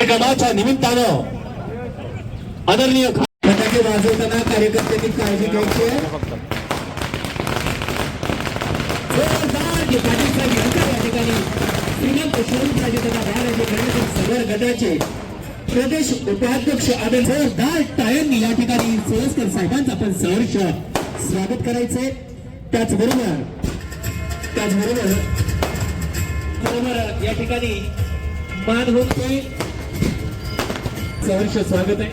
कार्यक्रमाच्या निमित्तानं आदरणीय फटाके वाजवताना कार्यकर्त्यांनी काळजी घ्यायची आहे. या ठिकाणी श्रीमंत शिवराजी तथा बाळाजी सदर गटाचे प्रदेश उपाध्यक्ष आदर जोरदार टाळ्यांनी या ठिकाणी सोळसकर साहेबांचं आपण सहर्ष स्वागत करायचंय. त्याचबरोबर या ठिकाणी मान होतोय सहर्ष स्वागत आहे.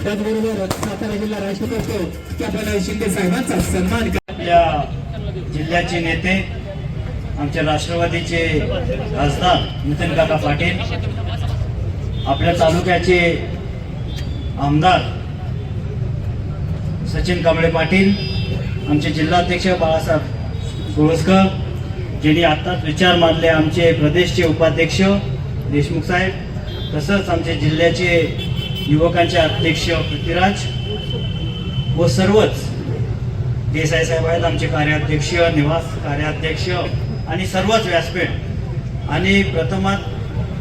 त्याचबरोबर सातारा जिल्हा राष्ट्रपती की आपण शिंदे साहेबांचा सन्मान आपल्या जिल्ह्याचे नेते आमच्या राष्ट्रवादीचे खासदार नितीन काका पाटील, आपल्या तालुक्याचे आमदार सचिन कांबळे पाटील, आमचे जिल्हाध्यक्ष बाळासाहेब सोळसकर ज्यांनी आत्ताच विचार मांडले, आमचे प्रदेशचे उपाध्यक्ष देशमुख साहेब, तसंच आमचे जिल्ह्याचे युवकांचे अध्यक्ष पृथ्वीराज व सर्वच देसाई साहेब आहेत, आमचे कार्याध्यक्ष, निवास कार्याध्यक्ष आणि सर्वच व्यासपीठ आणि प्रथमात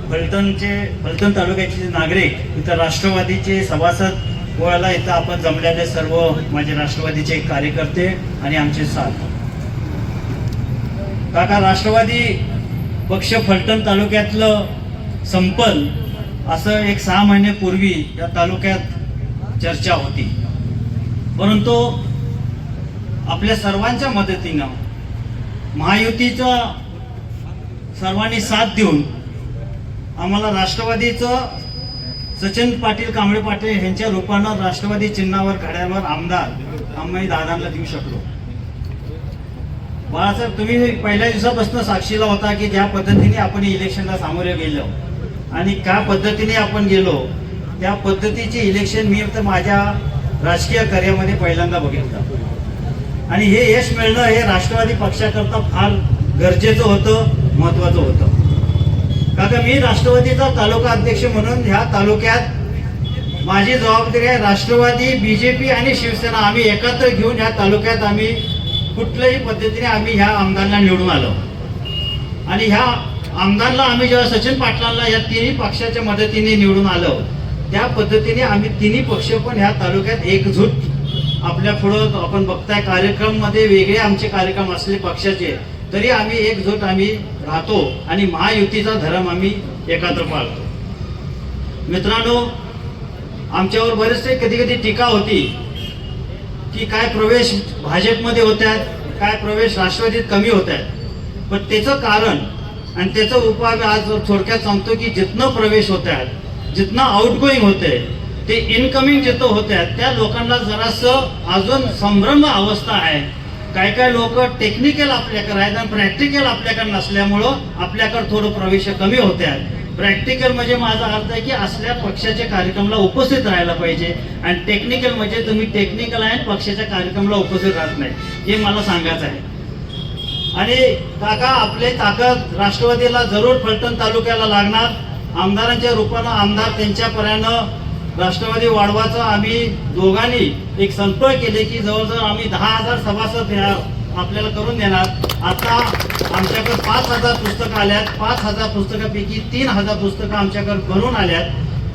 फलटण तालुक्याचे नागरिक, इथं राष्ट्रवादीचे सभासद गोळ्याला इथं आपण जमलेले सर्व माझे राष्ट्रवादीचे कार्यकर्ते आणि आमचे साथ काका, राष्ट्रवादी पक्ष फलटण तालुक्यातलं संपल असं एक 6 महिन्यापूर्वी या तालुक्यात चर्चा होती, परंतु आपल्या सर्वांच्या मदतीनं महायुतीचा सर्वांनी साथ देऊन आम्हाला राष्ट्रवादीचं सचिन पाटील कांबळे पाटील यांच्या रूपानं राष्ट्रवादी चिन्हावर घड्यावर आमदार आम्ही दादांना देऊ शकलो. बाळासाहेब, तुम्ही पहिल्या दिवसापासून साक्षीला होता की ज्या पद्धतीने आपण इलेक्शनला सामोरे गेलो आणि त्या पद्धतीने आपण गेलो, त्या पद्धतीचे इलेक्शन मी तर माझ्या राजकीय कार्यामध्ये पहिल्यांदा बघितलं आणि हे यश मिळणं हे राष्ट्रवादी पक्षाकरता फार गरजेचं होतं, महत्वाचं होतं. काका, मी राष्ट्रवादीचा तालुका अध्यक्ष म्हणून ह्या तालुक्यात माझी जबाबदारी आहे. राष्ट्रवादी, बीजेपी आणि शिवसेना आम्ही एकत्र घेऊन ह्या तालुक्यात आम्ही कुठल्याही पद्धतीने आम्ही ह्या आमदारांना निवडून आलो आणि ह्या आमदारला आम्ही जेव्हा सचिन पाटलांना या तिन्ही पक्षाच्या मदतीने निवडून आलो, त्या पद्धतीने आम्ही तिन्ही पक्ष पण ह्या तालुक्यात एकजूट आपल्या पुढं आपण बघताय. कार्यक्रम मध्ये वेगळे आमचे कार्यक्रम असले पक्षाचे तरी आम्ही एकजूट आम्ही राहतो आणि महायुतीचा धर्म आम्ही एकत्र पाळतो. मित्रांनो, आमच्यावर बरेचसे कधी कधी टीका होती की काय प्रवेश भाजपमध्ये होत्यात, काय प्रवेश राष्ट्रवादीत कमी होत आहेत, पण त्याचं कारण आणि त्याचा उपाय आज थोडक्यात सांगतो की जिथनं प्रवेश होत आहेत, जिथनं आउटगोईंग होते, ते इनकमिंग जिथं होत आहेत त्या लोकांना जरासं अजून संभ्रम अवस्था आहे. काय काय लोक टेक्निकल आपल्याकडे आहेत आणि प्रॅक्टिकल आपल्याकडे नसल्यामुळं आपल्याकडे थोडं प्रवेश कमी होते आहेत. प्रॅक्टिकल म्हणजे माझा अर्थ आहे की असल्या पक्षाच्या कार्यक्रमाला उपस्थित राहायला पाहिजे आणि टेक्निकल म्हणजे तुम्ही टेक्निकल आहे पक्षाच्या कार्यक्रमाला उपस्थित राहत नाही, हे मला सांगायचं आहे. आणि काका, आपले ताकद राष्ट्रवादीला जरूर फलटण तालुक्याला लागणार. आमदारांच्या रूपानं आमदार त्यांच्यापर्यंत राष्ट्रवादी वाढवाचा आम्ही दोघांनी एक संपर्क केले की जवळजवळ आम्ही 10,000 सभासद आपल्याला करून देणार. आता आमच्याकडे 5,000 पुस्तकं आल्यात. 5,000 पुस्तकापैकी 3,000 पुस्तकं आमच्याकडे बनवून आल्यात.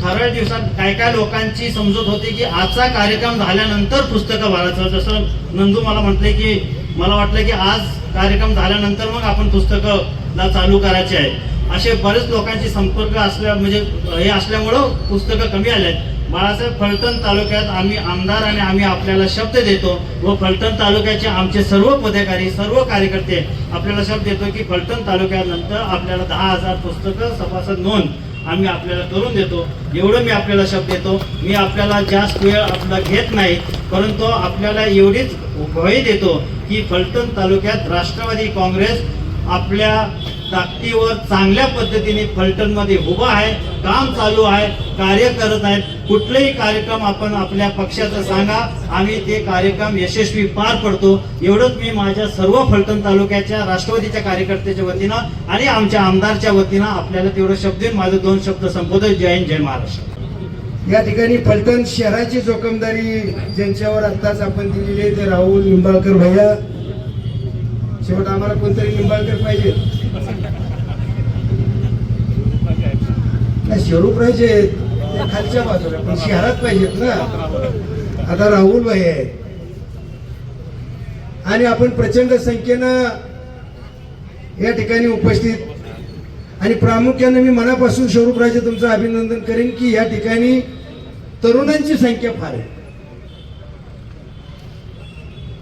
ठराविक दिवसात काय लोकांची समजूत होती की आजचा कार्यक्रम झाल्यानंतर पुस्तकं भरायचं. जसं नंदू मला म्हटले की मला वाटलं की आज कार्यक्रम झाल्यानंतर मग आपण पुस्तकं चालू करायचे आहे. असे बरेच लोकांची संपर्क असल्यामुळं पुस्तकं कमी आल्यात. बाळासाहेब, फलटण तालुक्यात आम्ही आमदार आणि आम्ही आपल्याला शब्द देतो व फलटण तालुक्याचे आमचे सर्व पदाधिकारी, सर्व कार्यकर्ते आपल्याला शब्द देतो की फलटण तालुक्यानंतर आपल्याला 10,000 पुस्तकं सभासद नोंद आम्ही आपल्याला करून देतो. एवढं मी आपल्याला शब्द देतो. मी आपल्याला जास्त वेळ आपला घेत नाही, परंतु आपल्याला एवढीच ग्वाही देतो की फलटण तालुक्यात राष्ट्रवादी काँग्रेस आपल्या ताकदीवर चांगल्या पद्धतीने फलटणमध्ये उभा आहे, काम चालू आहे, कार्य करत आहेत. कुठलेही कार्यक्रम आपण आपल्या पक्षाचं सांगा, आम्ही ते कार्यक्रम यशस्वी पार पडतो. एवढंच मी माझ्या सर्व फलटण तालुक्याच्या राष्ट्रवादीच्या कार्यकर्त्याच्या वतीनं आणि आमच्या आमदारच्या वतीनं आपल्याला तेवढं शब्द देऊन माझे 2 शब्द संबोधन. जय हिंद, जय महाराष्ट्र. या ठिकाणी फलटण शहराची जोखमदारी ज्यांच्यावर आताच आपण दिलेली आहे ते राहुल निंबाळकर भैया. शेवट आम्हाला कोणतरी निंबाळकर पाहिजे. स्वरूपराजे आहेत ते खालच्या बाजूला, पण शहरात पाहिजेत ना. आता राहुल भाई आहेत आणि आपण प्रचंड संख्येनं या ठिकाणी उपस्थित, आणि प्रामुख्याने मी मनापासून स्वरूपराजे तुमचं अभिनंदन करेन की या ठिकाणी तरुणांची संख्या फार आहे.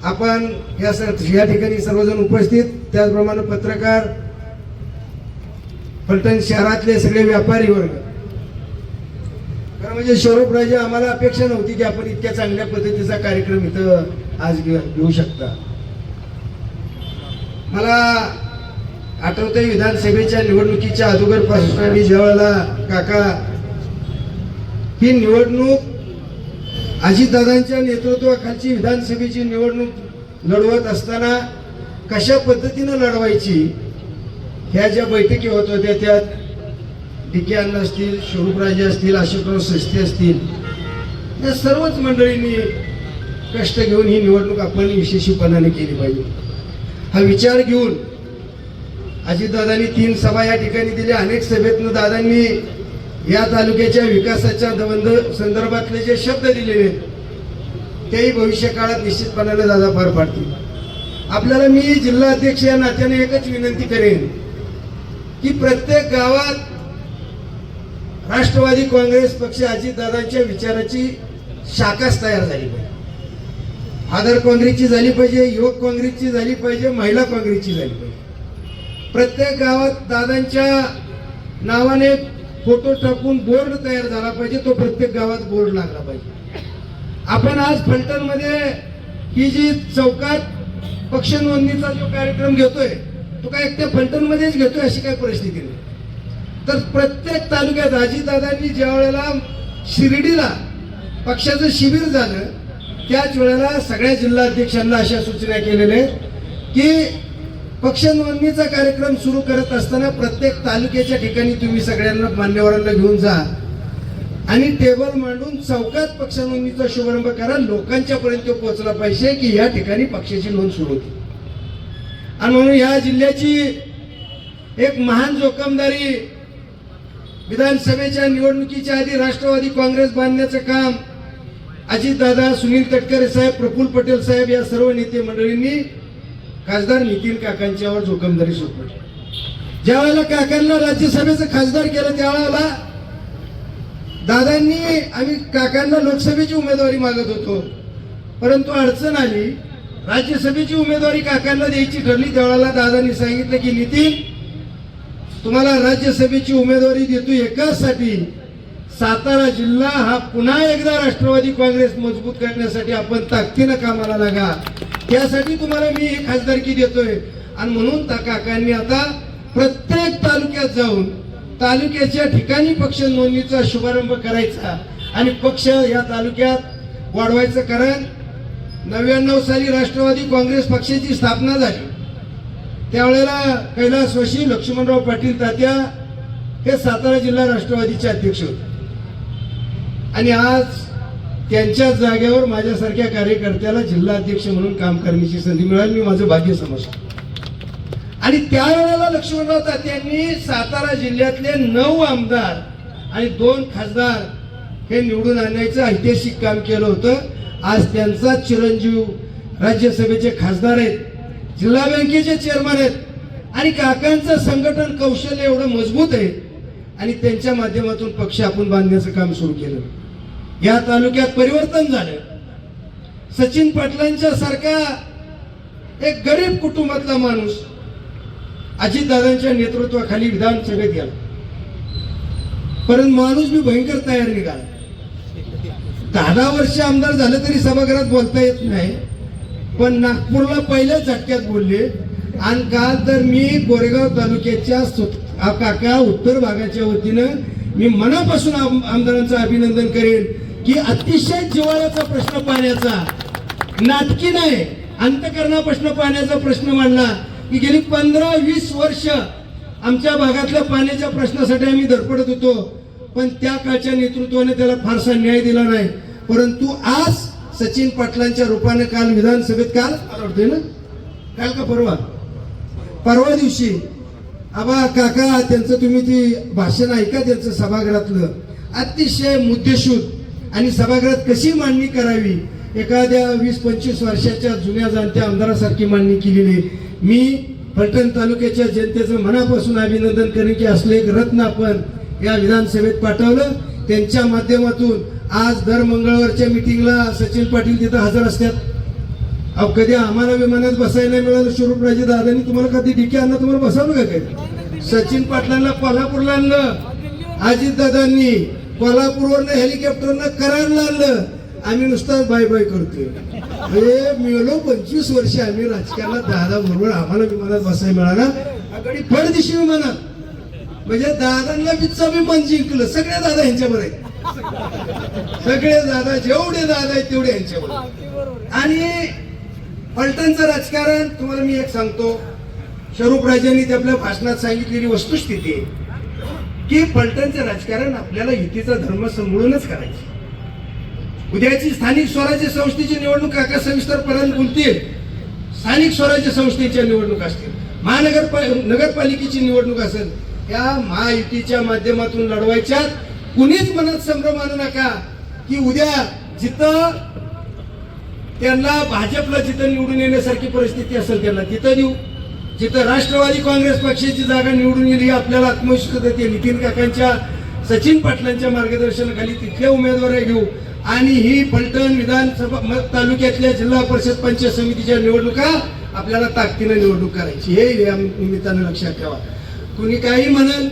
आपण या ठिकाणी सर्वजण उपस्थित, त्याचप्रमाणे पत्रकार, फलटण शहरातले सगळे व्यापारी वर्ग. खरं म्हणजे स्वरूपराजे आम्हाला अपेक्षा नव्हती की आपण इतक्या चांगल्या पद्धतीचा कार्यक्रम इथं आज घेऊ शकता. मला आठवतंय विधानसभेच्या निवडणुकीच्या अगोदरपासून आम्ही ज्यावेळेला काका ही निवडणूक अजितदादांच्या नेतृत्वाखालची विधानसभेची निवडणूक लढवत असताना कशा पद्धतीनं लढवायची ह्या ज्या बैठकी होत होत्या त्यात डी.के. अण्णा असतील, स्वरूपराजे असतील, अशोकराव सस्ते असतील, या सर्वच मंडळींनी कष्ट घेऊन ही निवडणूक आपण यशस्वीपणाने केली पाहिजे हा विचार घेऊन अजितदादांनी 3 सभा या ठिकाणी दिल्या. अनेक सभेतनं दादांनी या तालुक्याच्या विकासाच्या संदर्भातले जे शब्द दिलेले तेही भविष्य काळात निश्चितपणाने दादा पार पाडतील. आपल्याला मी जिल्हा अध्यक्ष या नात्याने एकच विनंती करेन की प्रत्येक गावात राष्ट्रवादी काँग्रेस पक्ष अजितदादांच्या विचाराची शाखाच तयार झाली पाहिजे. आदर काँग्रेसची झाली पाहिजे, युवक काँग्रेसची झाली पाहिजे, महिला काँग्रेसची झाली पाहिजे. प्रत्येक गावात दादांच्या नावाने फोटो टाकून बोर्ड तयार झाला पाहिजे, तो प्रत्येक गावात बोर्ड लागला पाहिजे. आपण आज फलटण मध्ये ही जी चौकात पक्ष नोंदणीचा जो कार्यक्रम घेतोय तो काय एकट्या फलटण मध्येच घेतोय अशी काही परिस्थिती नाही. तर प्रत्येक तालुक्यात अजितदादांनी ज्या वेळेला शिर्डीला पक्षाचं शिबिर झालं त्याच वेळेला सगळ्या जिल्हाध्यक्षांना अशा सूचना केलेल्या आहेत की पक्ष नोंदणीचा कार्यक्रम सुरू करत असताना प्रत्येक तालुक्याच्या ठिकाणी तुम्ही सगळ्यांना मान्यवरांना घेऊन जा आणि टेबल मांडून चौकात पक्ष नोंदणीचा शुभारंभ करा. लोकांच्या पर्यंत पोहोचला पाहिजे की या ठिकाणी पक्षाची नोंद सुरू होती. आणि म्हणून या जिल्ह्याची एक महान जोखमदारी विधानसभेच्या निवडणुकीच्या आधी राष्ट्रवादी काँग्रेस बांधण्याचं काम अजितदादा, सुनील तटकरे साहेब, प्रफुल्ल पटेल साहेब या सर्व नेते मंडळींनी खासदार नितीन काकांच्यावर जोखमदारी सोपवली. ज्या वेळेला काकांना राज्यसभेचं खासदार केलं त्यावेळेला दादांनी आम्ही काकांना लोकसभेची उमेदवारी मागत होतो, परंतु अडचण आली. राज्यसभेची उमेदवारी काकांना द्यायची ठरली त्यावेळेला दादांनी सांगितलं की नितीन तुम्हाला राज्यसभेची उमेदवारी देतो एकाचसाठी, सातारा जिल्हा हा पुन्हा एकदा राष्ट्रवादी काँग्रेस मजबूत करण्यासाठी आपण ताकदीनं कामाला लागा, त्यासाठी तुम्हाला मी ही खासदारकी देतोय. आणि म्हणून काकांनी आता प्रत्येक तालुक्यात जाऊन तालुक्याच्या ठिकाणी पक्ष नोंदणीचा शुभारंभ करायचा आणि पक्ष या तालुक्यात वाढवायचं. कारण 99 साली राष्ट्रवादी काँग्रेस पक्षाची स्थापना झाली त्यावेळेला कैलासवासी लक्ष्मणराव पाटील तात्या हे सातारा जिल्हा राष्ट्रवादीचे अध्यक्ष होते आणि आज त्यांच्या जागेवर माझ्यासारख्या कार्यकर्त्याला जिल्हा अध्यक्ष म्हणून काम करण्याची संधी मिळाली. मी माझं भाग्य समजतो. आणि त्यावेळेला लक्ष्मणराव तात्यांनी सातारा जिल्ह्यातले 9 आमदार आणि 2 खासदार हे निवडून आणण्याचं ऐतिहासिक काम केलं होतं. आज त्यांचा चिरंजीव राज्यसभेचे खासदार आहेत, जिल्हा बँकेचे चेअरमन आहेत आणि काकांचं संघटन कौशल्य एवढं मजबूत आहे आणि त्यांच्या माध्यमातून पक्ष आपण बांधण्याचं काम सुरू केलं. या तालुक्यात परिवर्तन झालं. सचिन पाटलांच्या सारखा एक गरीब कुटुंबातला माणूस अजितदादांच्या नेतृत्वाखाली विधानसभेत गेला, परंतु माणूस मी भयंकर तयार निघाला. 10 वर्ष आमदार झालं तरी सभागृहात बोलता येत नाही, पण नागपूरला पहिल्याच झटक्यात बोलले. आणि काल तर मी गोरेगाव तालुक्याच्या काका उत्तर भागाच्या वतीनं मी मनापासून आमदारांचं अभिनंदन करेन की अतिशय जिव्हाळ्याचा प्रश्न पाण्याचा, नाटकी नाही, अंतकरणापासून पाण्याचा प्रश्न मांडला की गेली 15-20 वर्ष आमच्या भागातल्या पाण्याच्या प्रश्नासाठी आम्ही धडपडत होतो, पण त्या काळच्या नेतृत्वाने त्याला फारसा न्याय दिला नाही. परंतु आज सचिन पाटलांच्या रूपाने काल विधानसभेत, काल आवडते ना, काल का परवा दिवशी आबा काका त्यांचं तुम्ही ती भाषण ऐका त्यांचं सभागृहातलं, अतिशय मुद्देसूद आणि सभागृहात कशी मांडणी करावी एखाद्या 20-25 वर्षाच्या जुन्या जाणत्या आमदारासारखी मांडणी केलेली. मी फलटण तालुक्याच्या जनतेचं मनापासून अभिनंदन करेन की असले एक रत्न आपण या विधानसभेत पाठवलं. त्यांच्या माध्यमातून आज दर मंगळवारच्या मिटिंगला सचिन पाटील तिथं हजर असतात. अहो कधी आम्हाला विमानात बसायला नाही मिळालं, स्वरूपराजे दादांनी तुम्हाला कधी डिके आणलं, तुम्हाला बसावलं का कधी? सचिन पाटलांना कोल्हापूरला आणलं, अजित दादांनी कोल्हापूरवरनं हेलिकॉप्टरनं कराडला आणलं. आम्ही नुसताच बाय बाय करतोय. मिळलो 25 वर्ष आम्ही राजकारणात, दादा बरोबर आम्हाला विमानात बसायला मिळाला. आगडी फडदिशी विमानात, म्हणजे दादांना विचा विमान जिंकलं. सगळे दादा यांच्यावर आहेत, सगळे दादा जेवढे दादा आहेत तेवढे यांच्यावर. आणि फलटणचं राजकारण तुम्हाला मी एक सांगतो, स्वरूपराजांनी ते आपल्या भाषणात सांगितलेली वस्तुस्थिती आहे की फलटणचं राजकारण आपल्याला युतीचा धर्म समजूनच करायचं. उद्याची स्थानिक स्वराज्य संस्थेची निवडणूक काका सविस्तरपर्यंत बोलतील. स्थानिक स्वराज्य संस्थेच्या निवडणूक असतील, नगरपालिकेची निवडणूक असेल, या महायुतीच्या माध्यमातून लढवायच्या. कुणीच मनात संभ्रम आणू नका की उद्या जिथं त्यांना भाजपला जिथं निवडून येण्यासारखी परिस्थिती असेल त्यांना तिथं देऊ. जिथं राष्ट्रवादी काँग्रेस पक्षाची जागा निवडून येईल आपल्याला आत्मविश्वास देते. नितीन काकांच्या, सचिन पाटलांच्या मार्गदर्शनाखाली तिथल्या उमेदवार घेऊ. आणि ही फलटण विधानसभा तालुक्यातल्या जिल्हा परिषद पंचायत समितीच्या निवडणुका आपल्याला ताकदीने निवडणूक करायची, हे या निमित्तानं लक्षात ठेवा. कुणी काही म्हणेल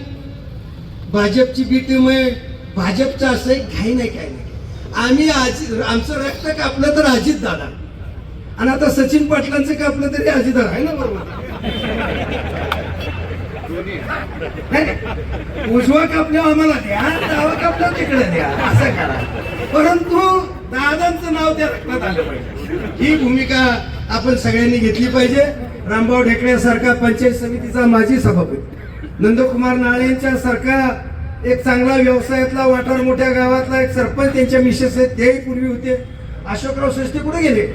भाजपची बीटीमुळे, भाजपचं असं काही नाही काही नाही. आम्ही आमचं रक्त कापलं तर अजित दादा, आणि आता सचिन पाटलांचं कापलं तरी अजित दादा आहे ना, बरोबर? उजवा कापल्या आम्हाला द्या, डावा कापला तिकडे द्या, असं करा. परंतु दादांचं नाव त्या रक्तात आलं पाहिजे, ही भूमिका आपण सगळ्यांनी घेतली पाहिजे. रामभाऊ ढेकळ्यासारखा पंचायत समितीचा माजी सभापती, नंदकुमार नाळेंच्या सारखा एक चांगला व्यवसायातला वाटार मोठ्या गावातला एक सरपंच त्यांच्या मिसेस आहेत, तेही पूर्वी होते. अशोकराव सस्ते कुठे गेले?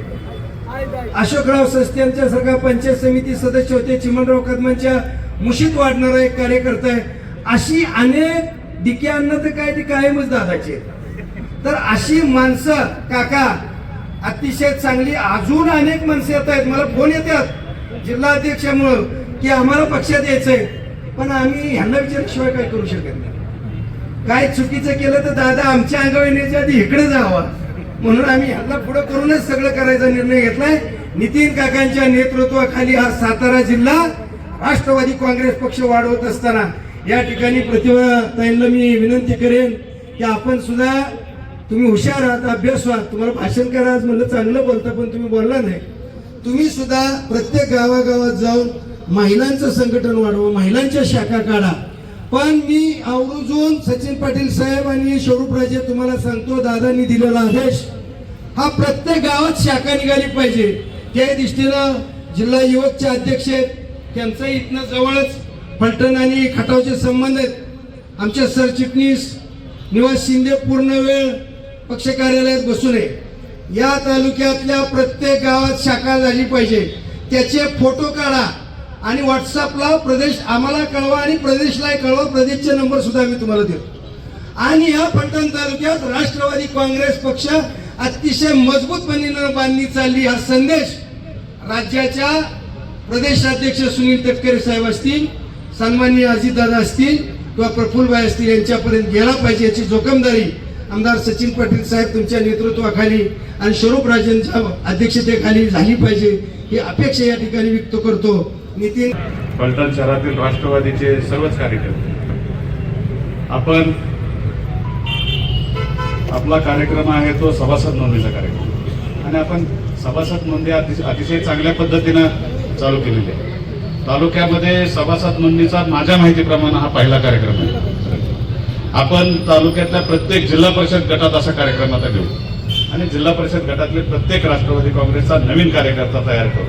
अशोकराव सस्ते यांच्या सारखा पंचायत समिती सदस्य होते. चिमणराव कदमांच्या मुशीत वाढणारा एक कार्यकर्ता आहे. अशी अनेक डिके अन्न तर काय ते कायमच दादाचे. तर अशी माणसं काका अतिशय चांगली, अजून अनेक माणसं येत आहेत. मला फोन येतात जिल्हाध्यक्षामुळं की आम्हाला पक्षात यायचंय, पण आम्ही ह्यांना विचारल्याशिवाय काय करू शकत नाही. काय चुकीचं केलं तर दादा आमच्या अंगावर येण्याच्या आधी इकडे जावा, म्हणून आम्ही ह्यांना पुढे करूनच सगळं करायचा निर्णय घेतलाय. नितीन काकांच्या नेतृत्वाखाली हा सातारा जिल्हा राष्ट्रवादी काँग्रेस पक्ष वाढवत असताना या ठिकाणी प्रतिभा ताईंना मी विनंती करेन की आपण सुद्धा, तुम्ही हुशार आहात, अभ्यास आहात, तुम्हाला भाषण करा आज म्हणलं चांगलं बोलता, पण तुम्ही बोलला नाही. तुम्ही सुद्धा प्रत्येक गावागावात जाऊन महिलांचं संघटन वाढवा, महिलांच्या शाखा काढा. पण मी आवर्जून सचिन पाटील साहेब आणि स्वरूपराजे तुम्हाला सांगतो, दादांनी दिलेला आदेश हा प्रत्येक गावात शाखा निघाली पाहिजे. त्या दृष्टीनं जिल्हा युवकचे अध्यक्ष आहेत, त्यांचं इथनं जवळच फलटण आणि खटावचे संबंध आहेत. आमचे सरचिटणीस निवास शिंदे पूर्ण वेळ पक्ष कार्यालयात बसून आहे. या तालुक्यातल्या प्रत्येक गावात शाखा झाली पाहिजे. त्याचे फोटो काढा आणि व्हॉट्सअपला प्रदेश आम्हाला कळवा आणि प्रदेशला कळवा. प्रदेशचे नंबर सुद्धा मी तुम्हाला देतो. आणि या फलटण तालुक्यात राष्ट्रवादी काँग्रेस पक्ष अतिशय मजबूतपणे बांधणी चालली, हा संदेश राज्याच्या प्रदेशाध्यक्ष सुनील तटकरे साहेब असतील, सन्माननीय अजितदादा असतील किंवा प्रफुल्लभाई असतील यांच्यापर्यंत गेला पाहिजे. याची जोखमदारी आमदार सचिन पाटील साहेब तुमच्या नेतृत्वाखाली आणि स्वरूपराजांच्या अध्यक्षतेखाली झाली पाहिजे, ही अपेक्षा या ठिकाणी व्यक्त करतो. नितीन, फलटण शहरातील राष्ट्रवादीचे सर्वच कार्यकर्ते, आपण आपला कार्यक्रम आहे तो सभासद नोंदणीचा कार्यक्रम, आणि आपण सभासद नोंदणी अतिशय चांगल्या पद्धतीनं चालू केलेली आहे. तालुक्यामध्ये सभासद नोंदणीचा माझ्या माहितीप्रमाणे हा पहिला कार्यक्रम आहे. आपण तालुक्यातल्या प्रत्येक जिल्हा परिषद गटात असा कार्यक्रम आता घेऊ आणि जिल्हा परिषद गटातले प्रत्येक राष्ट्रवादी काँग्रेसचा नवीन कार्यकर्ता तयार करू,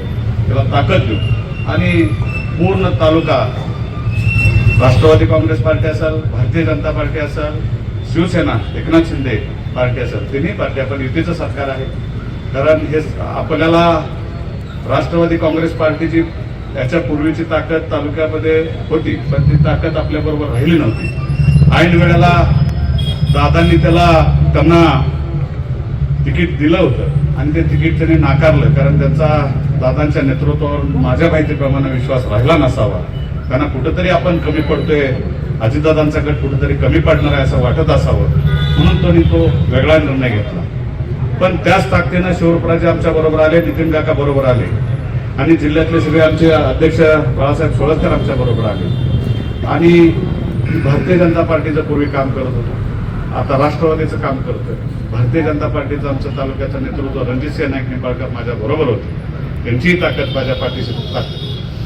त्याला ताकद देऊ आणि पूर्ण तालुका राष्ट्रवादी काँग्रेस पार्टी असेल, भारतीय जनता पार्टी असेल, शिवसेना एकनाथ शिंदे पार्टी असेल, तिन्ही पार्टी आपण युतीचं सरकार आहे. कारण हे आपल्याला राष्ट्रवादी काँग्रेस पार्टीची याच्या पूर्वीची ताकद तालुक्यामध्ये होती, पण ती ताकद आपल्या बरोबर राहिली नव्हती. ऐन वेळेला दादांनी त्यांना तिकीट दिलं होतं आणि ते तिकीट त्यांनी नाकारलं, कारण त्यांचा दादांच्या नेतृत्वावर माझ्या माहितीप्रमाणे विश्वास राहिला नसावा. त्यांना कुठंतरी आपण कमी पडतोय, अजितदादांचा गट कुठंतरी कमी पडणार आहे असं वाटत असावं, म्हणून त्यांनी तो वेगळा निर्णय घेतला. पण त्याच ताकदीनं शिवराजे आमच्या बरोबर आले, नितीन काका बरोबर आले आणि जिल्ह्यातले सगळे आमचे अध्यक्ष बाळासाहेब सोळसकर आमच्या बरोबर आले आणि भारतीय जनता पार्टीचं पूर्वी काम करत होतो, आता राष्ट्रवादीचं काम करतोय. भारतीय जनता पार्टीचं आमच्या तालुक्याचं नेतृत्व रणजितसिंह नाईक निंबाळकर माझ्या बरोबर होते, त्यांचीही ताकद माझ्या पाठीशी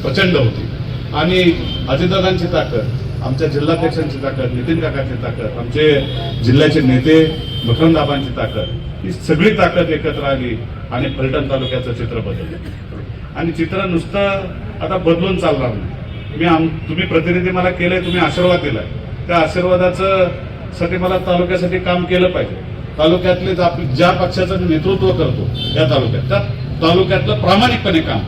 प्रचंड होती आणि अजितदादांची ताकद, आमच्या जिल्हाध्यक्षांची ताकद, नितीन काकांची ताकद, आमचे जिल्ह्याचे नेते मकरंदाबांची ताकद, ही सगळी ताकद एकत्र आली आणि फलटण तालुक्याचं चित्र बदललं. आणि चित्र नुसतं आता बदलून चालणार नाही. तुम्ही प्रतिनिधी मला केलंय, तुम्ही आशीर्वाद दिलाय, त्या आशीर्वादाचं साठी मला तालुक्यासाठी काम केलं पाहिजे. तालुक्यातले ज्या पक्षाचं नेतृत्व करतो त्या तालुक्यातलं प्रामाणिकपणे काम,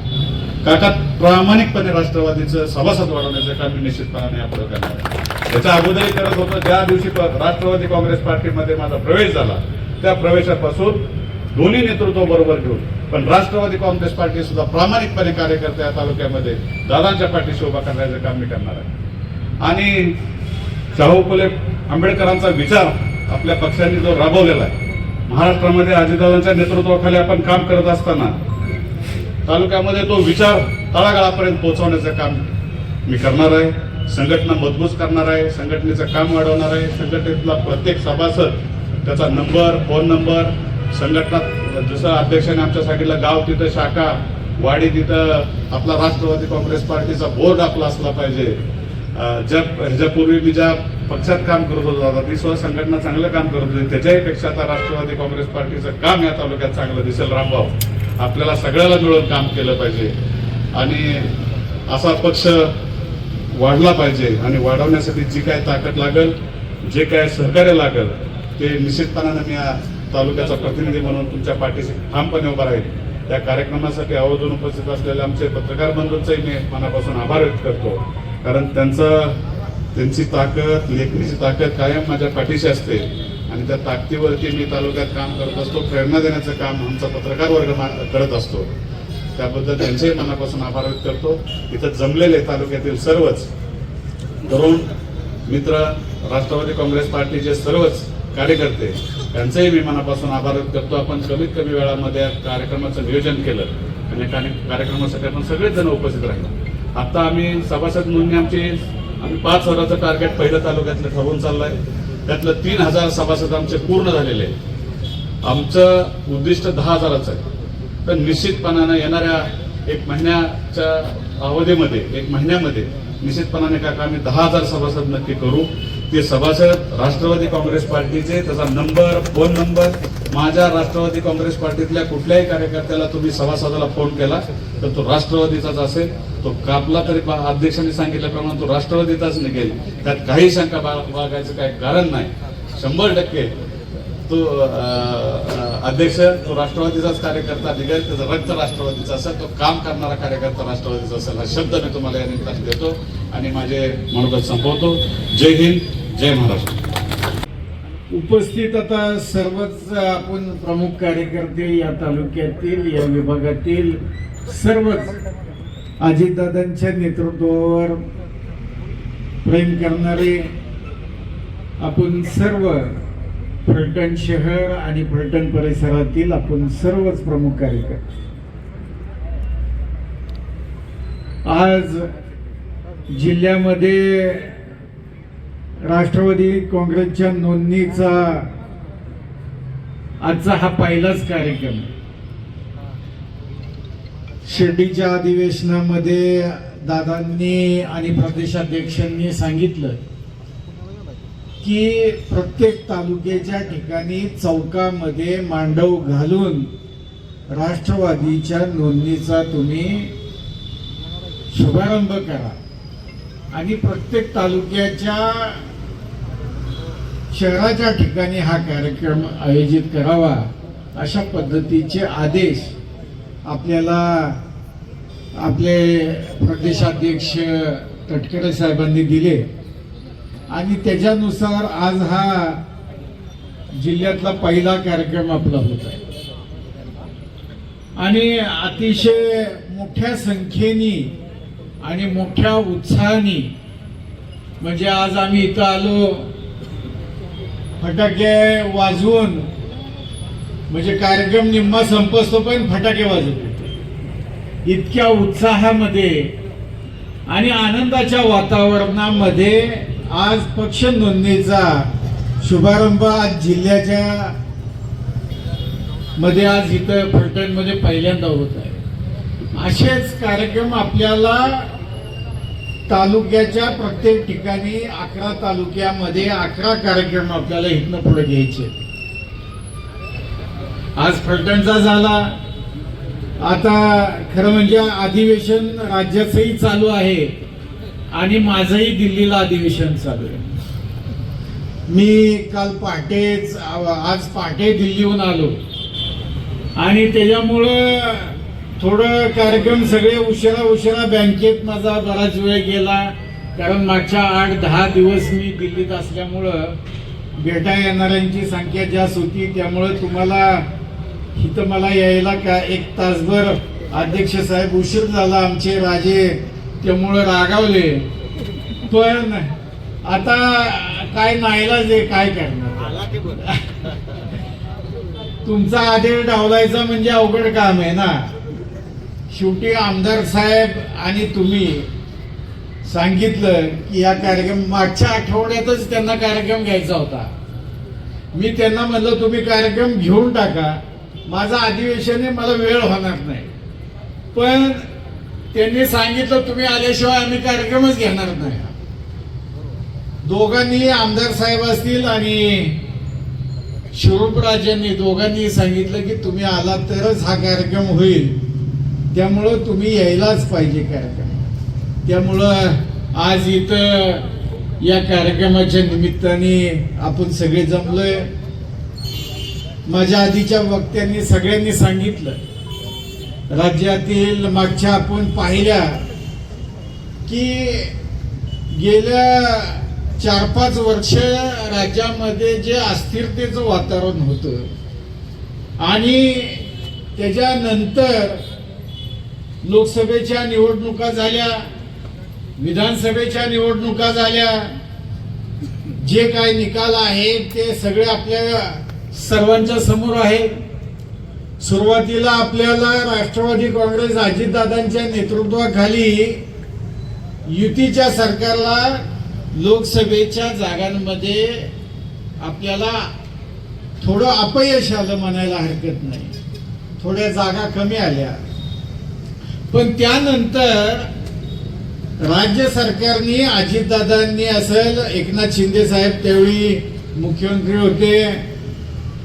काका प्रामाणिकपणे राष्ट्रवादीचं सभासद वाढवण्याचं काम मी निश्चितपणाने यापुढे करणार आहे. याच्या अगोदरही करत होतो. ज्या दिवशी राष्ट्रवादी काँग्रेस पार्टीमध्ये माझा प्रवेश झाला त्या प्रवेशापासून दोन्ही नेतृत्व बरोबर घेऊन, पण राष्ट्रवादी काँग्रेस पार्टी सुद्धा प्रामाणिकपणे कार्यकर्ते या तालुक्यामध्ये दादांच्या पाठीशी उभा करण्याचं काम मी करणार आहे. आणि शाहू फुले आंबेडकरांचा विचार आपल्या पक्षांनी जो राबवलेला आहे, महाराष्ट्रामध्ये अजितदादांच्या नेतृत्वाखाली आपण काम करत असताना तालुक्यामध्ये तो विचार तळागाळापर्यंत पोहोचवण्याचं काम मी करणार आहे. संघटना मजबूत करणार आहे, संघटनेचं काम वाढवणार आहे. संघटनेतला प्रत्येक सभासद, त्याचा नंबर, फोन नंबर, संघटना जसं अध्यक्षाने आमच्या सांगितलं, गाव तिथं शाखा, वाडी तिथं आपला राष्ट्रवादी काँग्रेस पार्टीचा बोर्ड आपला असला पाहिजे. ह्याच्यापूर्वी मी ज्या पक्षात काम करत होतो दादा, ती सुद्धा संघटना चांगलं काम करत होती, त्याच्याही पेक्षा आता राष्ट्रवादी काँग्रेस पार्टीचं काम या तालुक्यात चांगलं दिसेल. रामभाऊ, आपल्याला सगळ्याला मिळून काम केलं पाहिजे आणि असा पक्ष वाढला पाहिजे आणि वाढवण्यासाठी जी काय ताकद लागेल, जे काय सहकार्य लागेल, ते निश्चितपणाने मी या तालुक्याचा प्रतिनिधी म्हणून तुमच्या पाठीशी ठामपणे उभा राहील. त्या कार्यक्रमासाठी आवर्जून उपस्थित असलेल्या आमचे पत्रकार बंधूंचंही मी मनापासून आभार व्यक्त करतो, कारण त्यांची ताकद, लेखणीची ताकद कायम माझ्या पाठीशी असते आणि त्या ताकदीवरती मी तालुक्यात काम करत असतो. प्रेरणा देण्याचं काम आमचा पत्रकार वर्ग करत असतो, त्याबद्दल त्यांचेही मनापासून आभार व्यक्त करतो. इथं जमलेले तालुक्यातील सर्वच तरुण मित्र, राष्ट्रवादी काँग्रेस पार्टीचे सर्वच कार्यकर्ते, त्यांचंही मी मनापासून आभार व्यक्त करतो. आपण कमीत कमी वेळामध्ये कार्यक्रमाचं नियोजन केलं आणि कार्यक्रमासाठी आपण सगळेच जण उपस्थित राहिलो. आता आम्ही सभासद नोंदणी आम्ही 5,000चं टार्गेट पहिलं तालुक्यातलं ठरवून चाललंय, त्यातलं 3,000 सभासद आमचे पूर्ण झालेले आहे. आमचं उद्दिष्ट 10,000चं आहे. तर निश्चितपणानं येणाऱ्या एक महिन्यामध्ये निश्चितपणाने काका आम्ही 10,000 सभासद नक्की करू. ते सभासद राष्ट्रवादी काँग्रेस पार्टीचे, त्याचा नंबर, फोन नंबर, माझ्या राष्ट्रवादी काँग्रेस पार्टीतल्या कुठल्याही कार्यकर्त्याला तुम्ही सभासदाला फोन केला तर तो राष्ट्रवादीचाच असेल. तो कापला तरी अध्यक्षांनी सांगितल्याप्रमाणे तो राष्ट्रवादीचाच निघेल, त्यात काही शंका बाळगायचं काही कारण नाही. 100% तो अध्यक्ष तो राष्ट्रवादीचाच कार्यकर्ता निघेल, त्याचं रक्त राष्ट्रवादीचं असेल, तो काम करणारा कार्यकर्ता राष्ट्रवादीचा असेल, हा शब्द मी तुम्हाला या निमित्ताने देतो आणि माझे मनोगत संपवतो. जय हिंद, जय महाराष्ट्र. उपस्थित आता सर्वच आपण प्रमुख कार्यकर्ते या तालुक्यातील, या विभागातील सर्वच अजितदादांच्या नेतृत्वावर प्रेम करणारे आपण सर्व फलटण शहर आणि फलटण परिसरातील आपण सर्वच प्रमुख कार्यकर्ते आज जिल्ह्यामध्ये राष्ट्रवादी काँग्रेसच्या नोंदणीचा आजचा हा पहिलाच कार्यक्रम. शिर्डीच्या अधिवेशनामध्ये दादांनी आणि प्रदेशाध्यक्षांनी सांगितलं की प्रत्येक तालुक्याच्या ठिकाणी चौकामध्ये मांडव घालून राष्ट्रवादीच्या नोंदणीचा तुम्ही शुभारंभ करा आणि प्रत्येक तालुक्याच्या शहराच्या ठिकाणी हा कार्यक्रम आयोजित करावा, अशा पद्धतीचे आदेश आपल्याला आपले प्रदेशाध्यक्ष तटकरे साहेबांनी दिले आणि त्याच्यानुसार आज हा जिल्ह्यातला पहिला कार्यक्रम आपला होत आहे आणि अतिशय मोठ्या संख्येने आणि मोठ्या उत्साहाने म्हणजे आज आम्ही इथं आलो फटाके वाजवून म्हणजे कार्यक्रम निम्मा संपसतो पण फटाके वाजवतो इतक्या उत्साहामध्ये आणि आनंदाच्या वातावरणामध्ये आज पक्ष नोंदणीचा शुभारंभ आज जिल्ह्याच्या मध्ये आज इथं फलटणमध्ये पहिल्यांदा होत आहे। असेच कार्यक्रम आपल्याला तालुक्याच्या प्रत्येक ठिकाणी 11 तालुक्यामध्ये 11 कार्यक्रम आपल्याला इथनं पुढे घ्यायचे। आज फलटणचा झाला, आता खरं म्हणजे अधिवेशन राज्याचंही चालू आहे आणि माझंही दिल्लीला अधिवेशन चालू आहे। मी काल पहाटेच आज पहाटे दिल्लीहून आलो आणि त्याच्यामुळं थोडं कार्यक्रम सगळे उशिरा बँकेत माझा बराच वेळ गेला कारण मागच्या 8-10 दिवस मी दिल्लीत असल्यामुळं भेटा येणाऱ्यांची संख्या जास्त होती त्यामुळे तुम्हाला इथं मला यायला का 1 तासभर अध्यक्ष साहेब उशीर झाला आमचे राजे त्यामुळं रागावले पण आता काय नाईलाज आहे काय करणार तुमचा आदेश डावलायचा म्हणजे अवघड काम आहे ना शेवटी आमदार साहेब आणि तुम्ही सांगितलं की या कार्यक्रम मागच्या आठवड्यातच त्यांना कार्यक्रम घ्यायचा होता मी त्यांना म्हणलं तुम्ही कार्यक्रम घेऊन टाका माझा अधिवेशन आहे मला वेळ होणार नाही पण त्यांनी सांगितलं तुम्ही आल्याशिवाय आम्ही कार्यक्रमच घेणार नाही दोघांनी आमदार साहेब असतील आणि शिरूपराजांनी दोघांनी सांगितलं की तुम्ही आला तरच हा कार्यक्रम होईल त्यामुळं तुम्ही यायलाच पाहिजे कार्यक्रम त्यामुळं आज इथं या कार्यक्रमाच्या निमित्ताने आपण सगळे जमलोय माझ्या आधीच्या वक्त्यांनी सगळ्यांनी सांगितलं राज्यातील मागच्या आपण पाहिल्या की गेल्या 4-5 वर्ष राज्यामध्ये जे अस्थिरतेचं वातावरण होतं आणि त्याच्यानंतर लोकसभेच्या निवडणुका झाल्या विधानसभेच्या निवडणुका झाल्या जे काही निकाल आहेत ते सगळे आपल्या सर्वांच्या समोर आहे सुरुवातीला आपल्याला राष्ट्रवादी काँग्रेस अजितदादांच्या नेतृत्वाखाली युतीच्या सरकारला लोकसभेच्या जागांमध्ये आपल्याला थोडं अपयश आलं म्हणायला हरकत नाही थोड्या जागा कमी आल्या पण त्यानंतर राज्य सरकारने अजितदादांनी असेल एकनाथ शिंदे साहेब त्यावेळी मुख्यमंत्री होते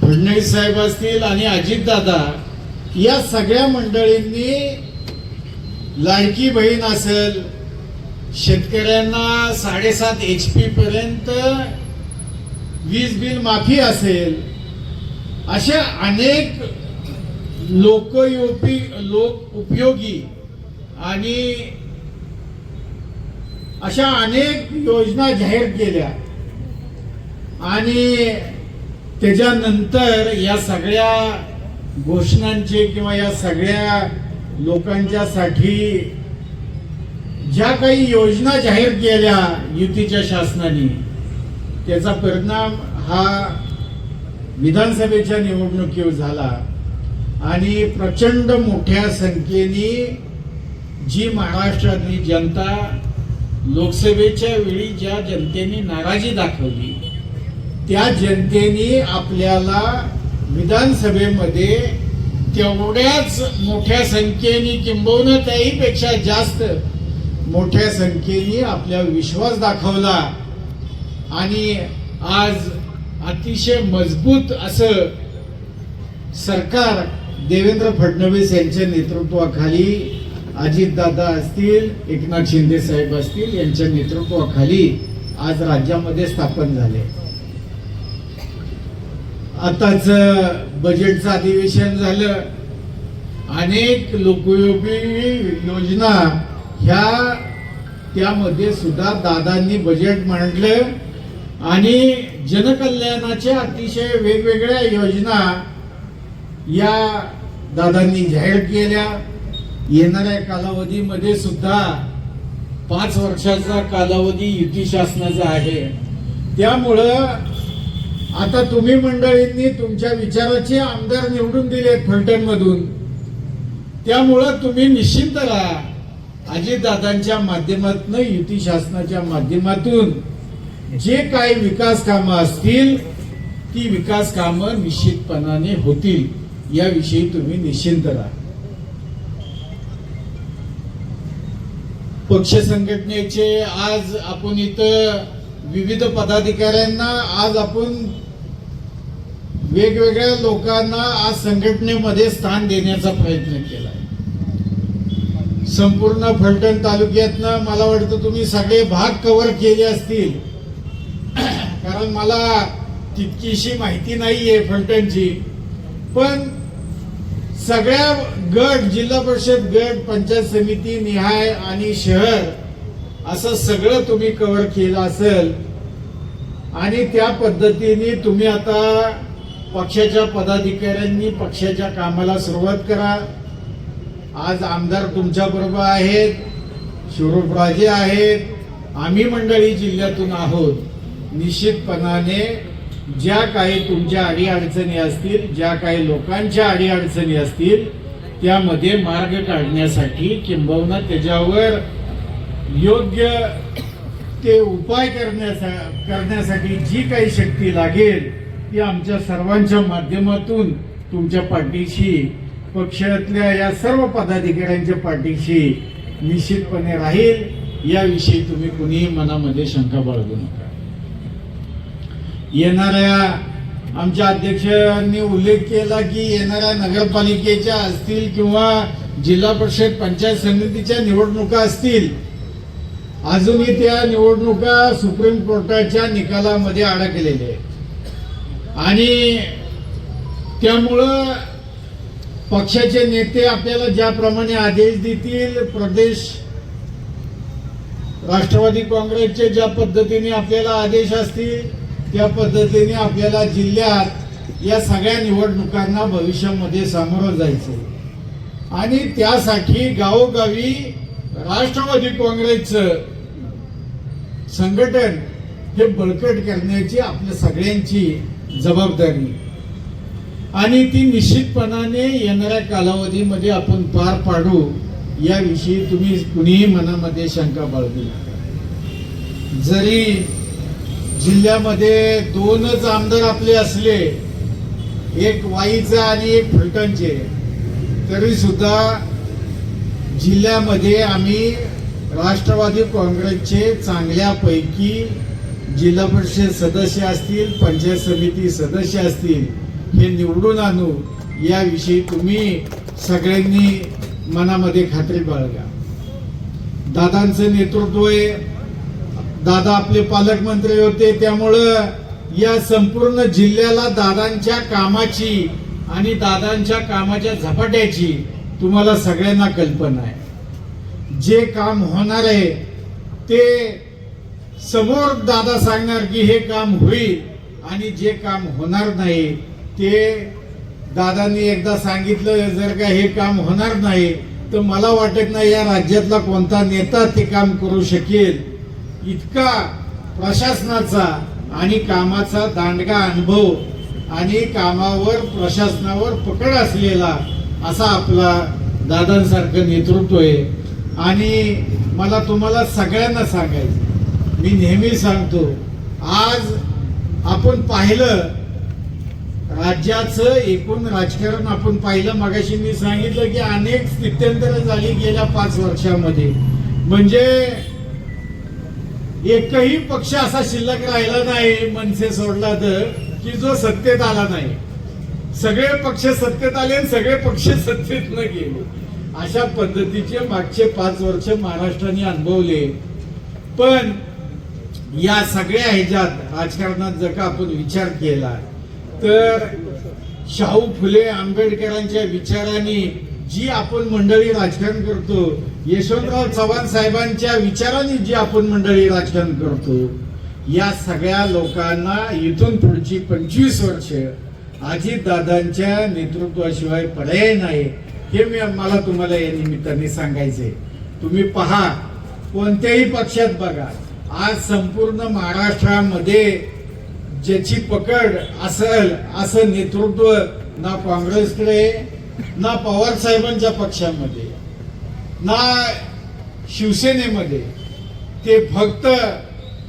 फडणवीस साहेब असतील आणि अजितदादा या सगळ्या मंडळींनी लाडकी बहीण असेल शेतकऱ्यांना 7.5 HP पर्यंत वीज बिल माफी असेल अशा अनेक लोक उपयोगी आणि अशा अनेक योजना जाहीर केल्या आणि त्याच्यानंतर या सगळ्या घोषणांचे किंवा या सगळ्या लोकांच्यासाठी ज्या काही योजना जाहीर केल्या युतीच्या शासनाने त्याचा परिणाम हा विधानसभेच्या निवडणुकीवर झाला आणि प्रचंड मोठ्या संख्येने जी महाराष्ट्रातली जनता लोकसभेच्या वेळी ज्या जनतेने नाराजी दाखवली त्या जनतेने आपल्याला विधानसभेमध्ये तेवढ्याच मोठ्या संख्येने किंबहुना त्याहीपेक्षा जास्त मोठ्या संख्येने आपला विश्वास दाखवला आणि आज अतिशय मजबूत असं सरकार देवेंद्र फडणवीस यांच्या नेतृत्वाखाली अजितदादा असतील एकनाथ शिंदे साहेब असतील यांच्या नेतृत्वाखाली आज राज्यामध्ये स्थापन झाले आताच बजेटचं अधिवेशन झालं अनेक लोकोपयोगी योजना ह्या त्यामध्ये सुद्धा दादांनी बजेट मांडलं आणि जनकल्याणाच्या अतिशय वेगवेगळ्या योजना या दादांनी जाहीर केल्या. येणाऱ्या कालावधीमध्ये सुद्धा 5 वर्षाचा कालावधी युती शासनाचा आहे. त्यामुळं आता तुम्ही मंडळींनी तुमच्या विचाराचे आमदार निवडून दिलेत फलटण मधून, त्यामुळं तुम्ही निश्चिंत राहा. अजितदादांच्या माध्यमातून युती शासनाच्या माध्यमातून जे काही विकास कामं असतील ती विकास कामं निश्चितपणाने होतील, याविषयी तुम्ही निश्चिंत राहा. पक्ष संघटनेचे आज आपण इथं विविध पदाधिकाऱ्यांना, आज आपण वेगवेगळ्या लोकांना आज संघटनेमध्ये स्थान देण्याचा प्रयत्न केला. संपूर्ण फलटण तालुक्यातनं मला वाटतं तुम्ही सगळे भाग कव्हर केले असतील, कारण मला तितकीशी माहिती नाहीये फलटणची. पण सगळ्या गट, जिल्हा परिषद गट, पंचायत समिती निहाय आणि शहर असं सगळं तुम्ही कव्हर केलं असेल आणि त्या पद्धतीने तुम्ही आता पक्षाच्या पदाधिकाऱ्यांनी पक्षाच्या कामाला सुरुवात करा. आज आमदार तुमच्या बरोबर आहेत, शिवरूपराजे आहेत, आम्ही मंडळी जिल्ह्यातून आहोत. निश्चितपणाने ज्या काही तुमच्या अडीअडचणी असतील, ज्या काही लोकांच्या अडीअडचणी असतील, त्यामध्ये मार्ग काढण्यासाठी किंबहुना त्याच्यावर योग्य ते उपाय करण्यासाठी जी काही शक्ती लागेल ती आमच्या सर्वांच्या माध्यमातून तुमच्या पाठीशी, पक्षातल्या या सर्व पदाधिकाऱ्यांच्या पाठीशी निश्चितपणे राहील. याविषयी तुम्ही कुणीही मनामध्ये शंका बाळगू नका. येणाऱ्या आमच्या अध्यक्षांनी उल्लेख केला की येणाऱ्या नगरपालिकेच्या असतील किंवा जिल्हा परिषद पंचायत समितीच्या निवडणुका असतील, अजूनही त्या निवडणुका सुप्रीम कोर्टाच्या निकालामध्ये अडकलेल्या आहेत आणि त्यामुळं पक्षाचे नेते आपल्याला ज्याप्रमाणे आदेश देतील, प्रदेश राष्ट्रवादी काँग्रेसचे ज्या पद्धतीने आपल्याला आदेश असतील त्या पद्धतीने आपल्याला जिल्ह्यात या सगळ्या निवडणुकांना भविष्यामध्ये सामोरं जायचं आणि त्यासाठी गावोगावी राष्ट्रवादी काँग्रेसचं संघटन हे बळकट करण्याची आपल्या सगळ्यांची जबाबदारी आणि ती निश्चितपणाने येणाऱ्या कालावधीमध्ये आपण पार पाडू. याविषयी तुम्ही कुणीही मनामध्ये शंका बाळगू नका. जरी जिल्ह्यामध्ये 2च आमदार आपले असले, एक वाईचा आणि एक फलटणचे, तरी सुद्धा जिल्ह्यामध्ये आम्ही राष्ट्रवादी काँग्रेसचे चांगल्यापैकी जिल्हा परिषद सदस्य असतील, पंचायत समिती सदस्य असतील, हे निवडून आणू. याविषयी तुम्ही सगळ्यांनी मनामध्ये खात्री बाळगा. दादांचं नेतृत्व आहे, दादा आपले पालकमंत्री होते, त्यामुळं या संपूर्ण जिल्ह्याला दादांच्या कामाची आणि दादांच्या कामाच्या झपाट्याची तुम्हाला सगळ्यांना कल्पना आहे. जे काम होणार आहे ते समोर दादा सांगणार की हे काम होईल आणि जे काम होणार नाही ते दादांनी एकदा सांगितलं, जर का हे काम होणार नाही तर मला वाटत नाही या राज्यातला कोणता नेता ते काम करू शकेल. इतका प्रशासनाचा आणि कामाचा दांडगा अनुभव आणि कामावर प्रशासनावर पकड असलेला असा आपला दादांसारखं नेतृत्व आहे. आणि मला तुम्हाला सगळ्यांना सांगायचं, मी नेहमी सांगतो, आज आपण पाहिलं राज्याचं एकूण राजकारण आपण पाहिलं. मगाशी मी सांगितलं की अनेक स्थित्यंतरं झाली गेल्या 5 वर्षामध्ये. म्हणजे एकही पक्ष असा शिल्लक राहिला नाही मनसे सोडला तर की जो सत्तेत आला नाही. सगळे पक्ष सत्तेत आले आणि सगळे पक्ष सत्तेत न गेले. अशा पद्धतीचे मागचे 5 वर्ष महाराष्ट्राने अनुभवले. पण या सगळ्या ह्याच्यात राजकारणात जर का आपण विचार केला तर शाहू फुले आंबेडकरांच्या विचारांनी जी आपण मंडळी राजकारण करतो, यशवंतराव चव्हाण साहेबांच्या विचाराने जी आपण मंडळी राजकारण करतो, या सगळ्या लोकांना इथून पुढची 25 वर्ष अजितदादांच्या नेतृत्वाशिवाय पर्याय नाही, हे मला तुम्हाला या निमित्ताने सांगायचंय. तुम्ही पहा, कोणत्याही पक्षात बघा, आज संपूर्ण महाराष्ट्रामध्ये ज्याची पकड असेल असं नेतृत्व ना काँग्रेसकडे, ना पवार साहेबांच्या पक्षामध्ये, ना शिवसेनेमध्ये. ते फक्त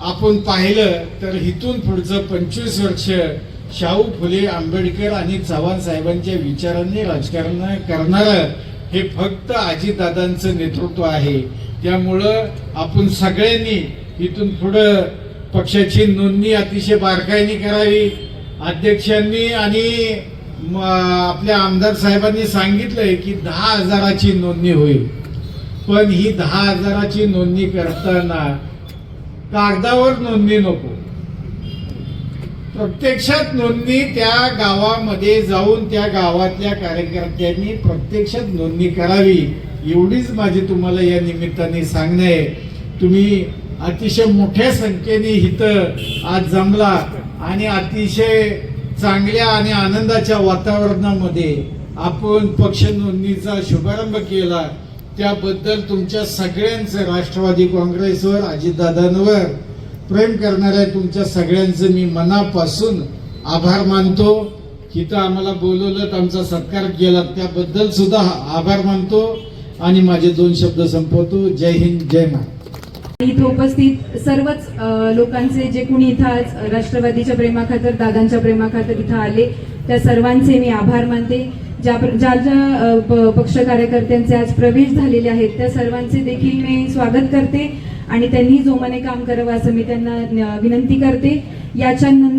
आपण पाहिलं तर इथून पुढचं 25 वर्ष शाहू फुले आंबेडकर आणि चव्हाण साहेबांच्या विचारांनी राजकारण करणारं हे फक्त अजितदादांचं नेतृत्व आहे. त्यामुळं आपण सगळ्यांनी इथून पुढं पक्षाची नोंदणी अतिशय बारकाईने करावी. अध्यक्षांनी आणि आपल्या आमदार साहेबांनी सांगितलंय की 10,000ची नोंदणी होईल, पण ही 10,000ची नोंदणी करताना कागदावर नोंदणी नको, प्रत्यक्षात नोंदणी त्या गावामध्ये जाऊन त्या गावातल्या कार्यकर्त्यांनी प्रत्यक्षात नोंदणी करावी. एवढीच माझी तुम्हाला या निमित्ताने सांगणं आहे. तुम्ही अतिशय मोठ्या संख्येने इथं आज जमला आणि अतिशय चांगल्या आणि आनंदाच्या वातावरणामध्ये आपण पक्ष नोंदणीचा शुभारंभ केला. त्याबद्दल तुमच्या सगळ्यांचं, राष्ट्रवादी काँग्रेसवर, अजितदादांवर प्रेम करणाऱ्या तुमच्या सगळ्यांचं मी मनापासून आभार मानतो. इथं आम्हाला बोलवलं, आमचा सत्कार केला, त्याबद्दल सुद्धा आभार मानतो आणि माझे 2 शब्द संपवतो. जय हिंद, जय महाराष्ट्र. इथे उपस्थित सर्वच लोकांचे, जे कुणी इथं आज राष्ट्रवादीच्या प्रेमाखातर, दादांच्या प्रेमाखातर इथं आले, त्या सर्वांचे मी आभार मानते. ज्या पक्ष कार्यकर्त्यांचे आज प्रवेश झालेले आहेत त्या सर्वांचे देखील मी स्वागत करते आणि त्यांनी जोमाने काम करावं असं मी त्यांना विनंती करते. याच्यानंतर